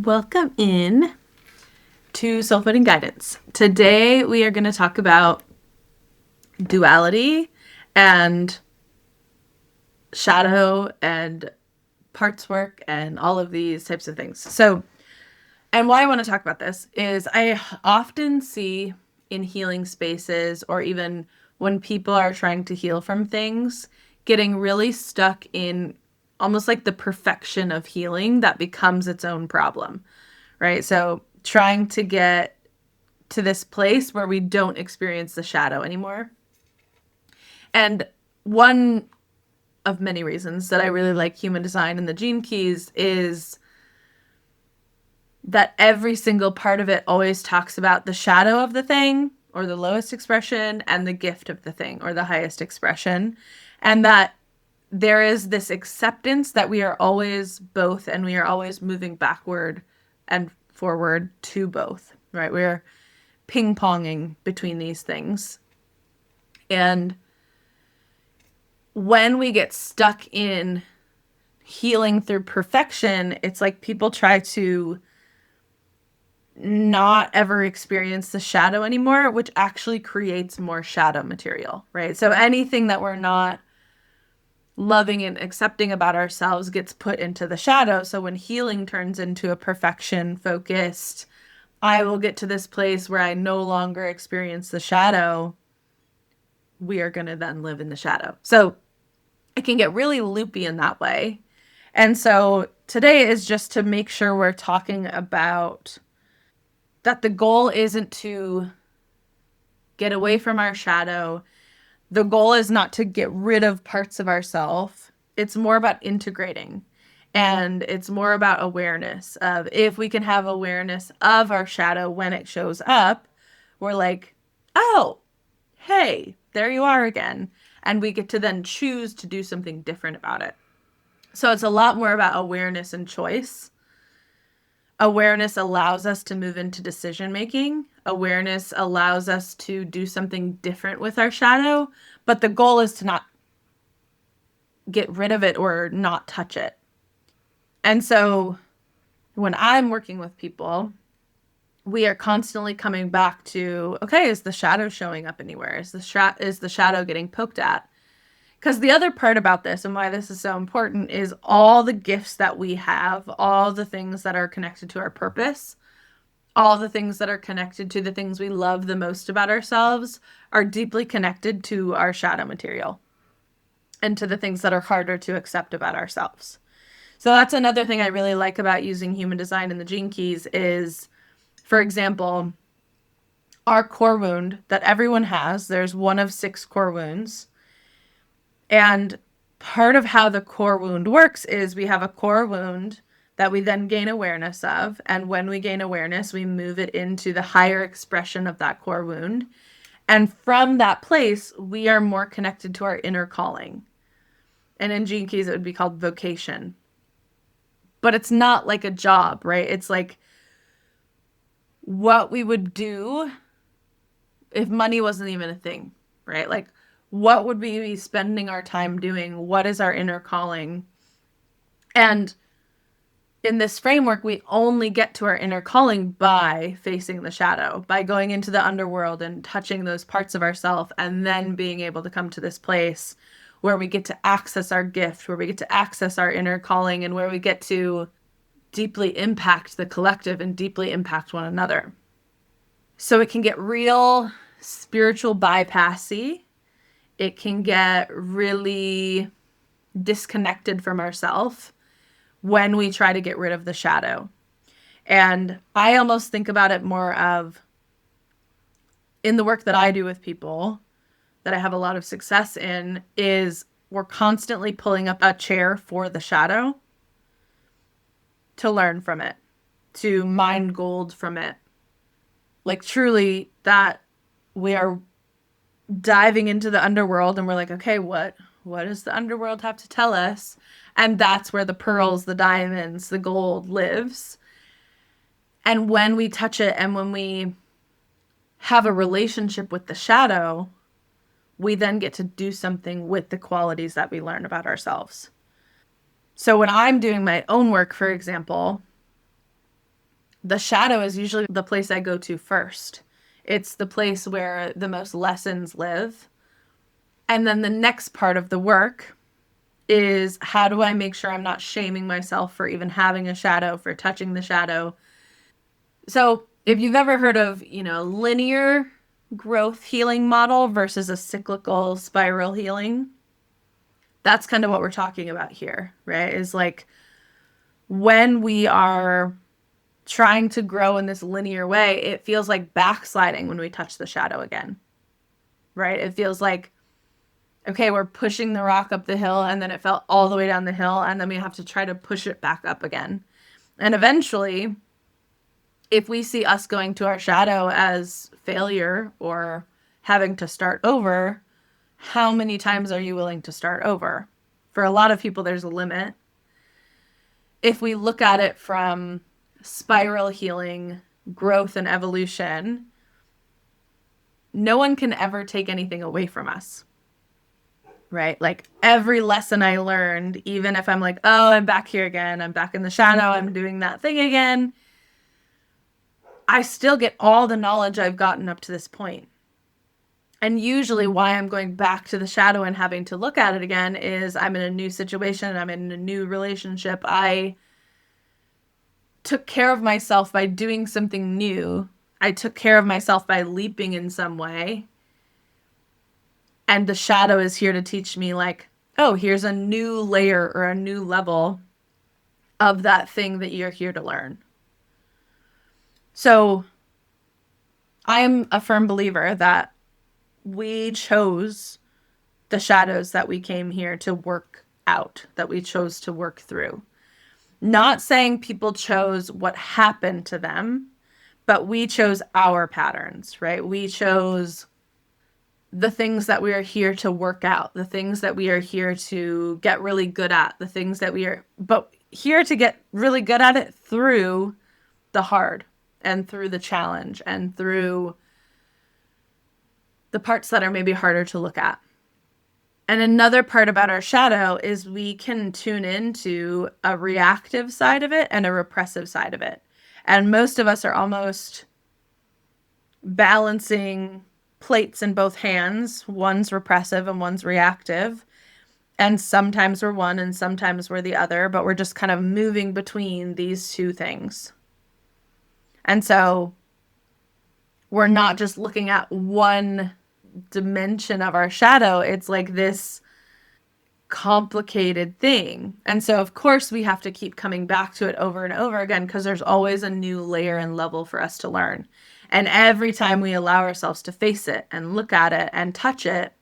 Welcome in to Soulfood and Guidance. Today we are going to talk about duality and shadow and parts work and all of these types of things. And why I want to talk about this is I often see in healing spaces or even when people are trying to heal from things, getting really stuck in almost like the perfection of healing that becomes its own problem, right? So trying to get to this place where we don't experience the shadow anymore. And one of many reasons that I really like human design and the gene keys is that every single part of it always talks about the shadow of the thing or the lowest expression and the gift of the thing or the highest expression. And that there is this acceptance that we are always both and we are always moving backward and forward to both, right? We're ping ponging between these things. And when we get stuck in healing through perfection, it's like people try to not ever experience the shadow anymore, which actually creates more shadow material, right? So anything that we're not loving and accepting about ourselves gets put into the shadow. So when healing turns into a perfection focused, I will get to this place where I no longer experience the shadow, we are going to then live in the shadow. So it can get really loopy in that way. And so today is just to make sure we're talking about that the goal isn't to get away from our shadow. The goal is not to get rid of parts of ourselves. It's more about integrating. And it's more about awareness of if we can have awareness of our shadow when it shows up, we're like, oh, hey, there you are again. And we get to then choose to do something different about it. So it's a lot more about awareness and choice. Awareness allows us to move into decision making. Awareness allows us to do something different with our shadow, but the goal is to not get rid of it or not touch it. And so when I'm working with people, we are constantly coming back to, okay, is the shadow showing up anywhere? Is the shadow getting poked at? Because the other part about this and why this is so important is all the gifts that we have, all the things that are connected to our purpose, all the things that are connected to the things we love the most about ourselves are deeply connected to our shadow material and to the things that are harder to accept about ourselves. So that's another thing I really like about using human design and the gene keys is, for example, our core wound that everyone has, there's one of 6 core wounds. And part of how the core wound works is we have a core wound that we then gain awareness of. And when we gain awareness, we move it into the higher expression of that core wound. And from that place, we are more connected to our inner calling. And in Gene Keys, it would be called vocation. But it's not like a job, right? It's like what we would do if money wasn't even a thing, right? Like, what would we be spending our time doing? What is our inner calling? And in this framework, we only get to our inner calling by facing the shadow, by going into the underworld and touching those parts of ourselves, and then being able to come to this place where we get to access our gift, where we get to access our inner calling, and where we get to deeply impact the collective and deeply impact one another. So it can get real spiritual bypassy. It can get really disconnected from ourselves when we try to get rid of the shadow. And I almost think about it more of in the work that I do with people that I have a lot of success in is we're constantly pulling up a chair for the shadow to learn from it, to mine gold from it. Like truly that we are diving into the underworld and we're like, okay, what does the underworld have to tell us? And that's where the pearls, the diamonds, the gold lives. And when we touch it and when we have a relationship with the shadow, we then get to do something with the qualities that we learn about ourselves. So when I'm doing my own work, for example, the shadow is usually the place I go to first. It's the place where the most lessons live. And then the next part of the work is how do I make sure I'm not shaming myself for even having a shadow, for touching the shadow. So if you've ever heard of, linear growth healing model versus a cyclical spiral healing, that's kind of what we're talking about here, right? Is like when we are trying to grow in this linear way, it feels like backsliding when we touch the shadow again, right? It feels like, okay, we're pushing the rock up the hill and then it fell all the way down the hill and then we have to try to push it back up again. And eventually, if we see us going to our shadow as failure or having to start over, how many times are you willing to start over? For a lot of people, there's a limit. If we look at it from spiral healing, growth, and evolution, no one can ever take anything away from us, right? Like every lesson I learned, even if I'm like, oh, I'm back here again, I'm back in the shadow, I'm doing that thing again, I still get all the knowledge I've gotten up to this point. And usually why I'm going back to the shadow and having to look at it again is I'm in a new situation, I'm in a new relationship. I took care of myself by doing something new. I took care of myself by leaping in some way. And the shadow is here to teach me, like, oh, here's a new layer or a new level of that thing that you're here to learn. So I am a firm believer that we chose the shadows that we came here to work out, that we chose to work through. Not saying people chose what happened to them, but we chose our patterns, right? We chose the things that we are here to work out, the things that we are here to get really good at, the things that we are, but here to get really good at it through the hard and through the challenge and through the parts that are maybe harder to look at. And another part about our shadow is we can tune into a reactive side of it and a repressive side of it. And most of us are almost balancing plates in both hands. One's repressive and one's reactive. And sometimes we're one and sometimes we're the other, but we're just kind of moving between these two things. And so we're not just looking at one dimension of our shadow. It's like this complicated thing. And so, of course, we have to keep coming back to it over and over again because there's always a new layer and level for us to learn. And every time we allow ourselves to face it and look at it and touch it,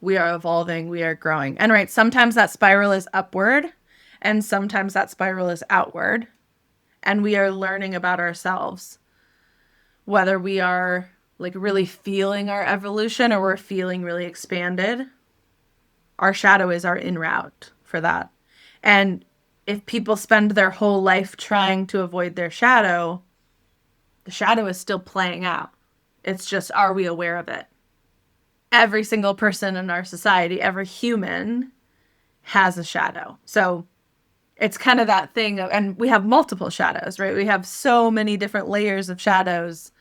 we are evolving, we are growing. And right, sometimes that spiral is upward and sometimes that spiral is outward. And we are learning about ourselves, whether we are like really feeling our evolution or we're feeling really expanded. Our shadow is our in route for that. And if people spend their whole life trying to avoid their shadow, the shadow is still playing out. It's just, are we aware of it? Every single person in our society, every human has a shadow. So it's kind of that thing of, and we have multiple shadows, right? We have so many different layers of shadows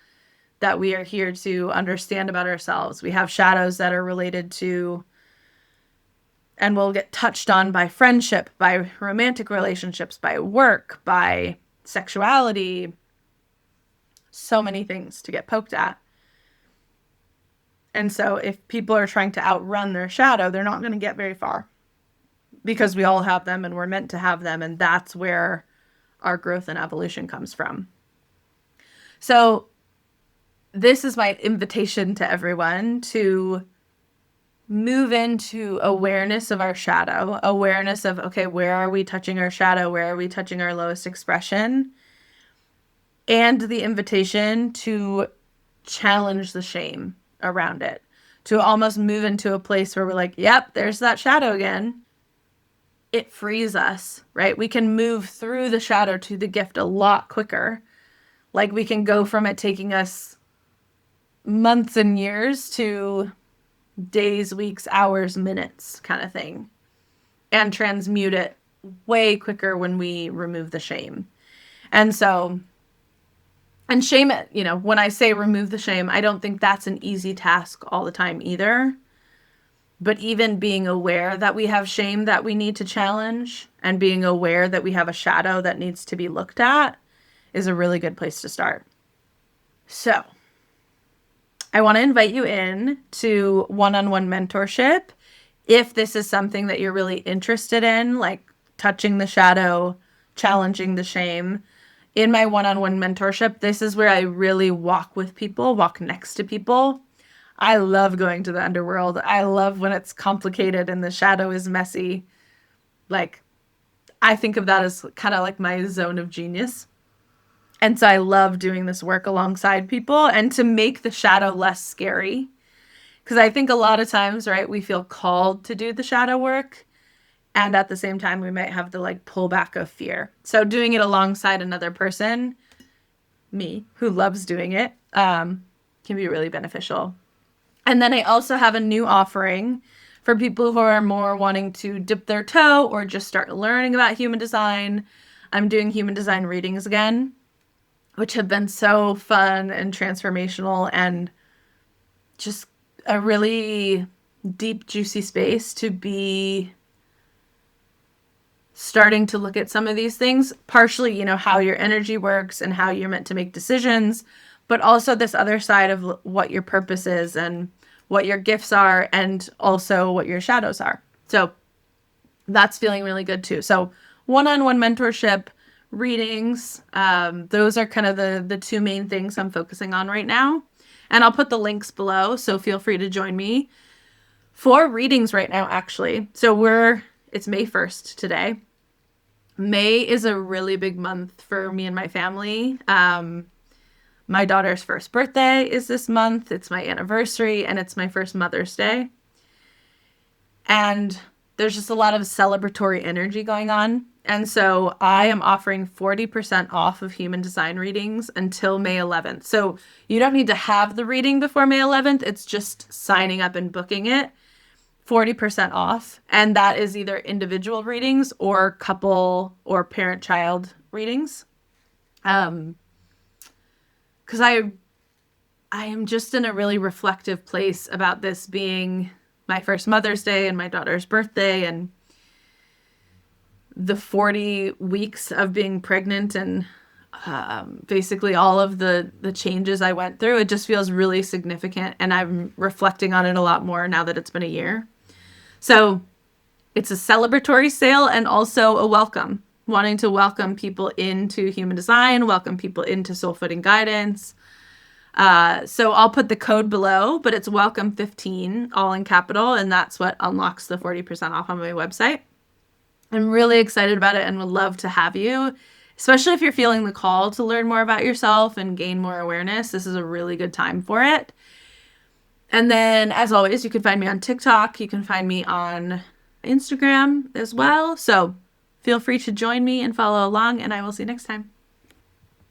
that we are here to understand about ourselves. We have shadows that are related to and will get touched on by friendship, by romantic relationships, by work, by sexuality. So many things to get poked at. And so if people are trying to outrun their shadow, they're not going to get very far because we all have them and we're meant to have them. And that's where our growth and evolution comes from. So this is my invitation to everyone to move into awareness of our shadow, awareness of, okay, where are we touching our shadow? Where are we touching our lowest expression? And the invitation to challenge the shame around it, to almost move into a place where we're like, yep, there's that shadow again. It frees us, right? We can move through the shadow to the gift a lot quicker. Like we can go from it taking us months and years to days, weeks, hours, minutes kind of thing, and transmute it way quicker when we remove the shame. And so, and shame, when I say remove the shame, I don't think that's an easy task all the time either. But even being aware that we have shame that we need to challenge and being aware that we have a shadow that needs to be looked at is a really good place to start. So I want to invite you in to one-on-one mentorship. If this is something that you're really interested in, like touching the shadow, challenging the shame, in my one-on-one mentorship, this is where I really walk with people, walk next to people. I love going to the underworld. I love when it's complicated and the shadow is messy. Like, I think of that as kind of like my zone of genius. And so I love doing this work alongside people and to make the shadow less scary. Because I think a lot of times, right, we feel called to do the shadow work. And at the same time, we might have the like pullback of fear. So doing it alongside another person, me, who loves doing it, can be really beneficial. And then I also have a new offering for people who are more wanting to dip their toe or just start learning about human design. I'm doing human design readings again, which have been so fun and transformational and just a really deep, juicy space to be starting to look at some of these things, partially, how your energy works and how you're meant to make decisions, but also this other side of what your purpose is and what your gifts are and also what your shadows are. So that's feeling really good too. So one-on-one mentorship, readings, those are kind of the two main things I'm focusing on right now. And I'll put the links below, so feel free to join me for readings right now, actually. So it's May 1st today. May is a really big month for me and my family. My daughter's first birthday is this month. It's my anniversary, and it's my first Mother's Day. And there's just a lot of celebratory energy going on. And so I am offering 40% off of human design readings until May 11th. So you don't need to have the reading before May 11th. It's just signing up and booking it. 40% off. And that is either individual readings or couple or parent-child readings. Because I am just in a really reflective place about this being my first Mother's Day and my daughter's birthday and the 40 weeks of being pregnant and basically all of the changes I went through. It just feels really significant, and I'm reflecting on it a lot more now that it's been a year. So it's a celebratory sale and also a welcome, wanting to welcome people into human design, welcome people into soul footing guidance. So I'll put the code below, but it's welcome15, all in capital, and that's what unlocks the 40% off on my website. I'm really excited about it and would love to have you, especially if you're feeling the call to learn more about yourself and gain more awareness. This is a really good time for it. And then, as always, you can find me on TikTok. You can find me on Instagram as well. So feel free to join me and follow along, and I will see you next time.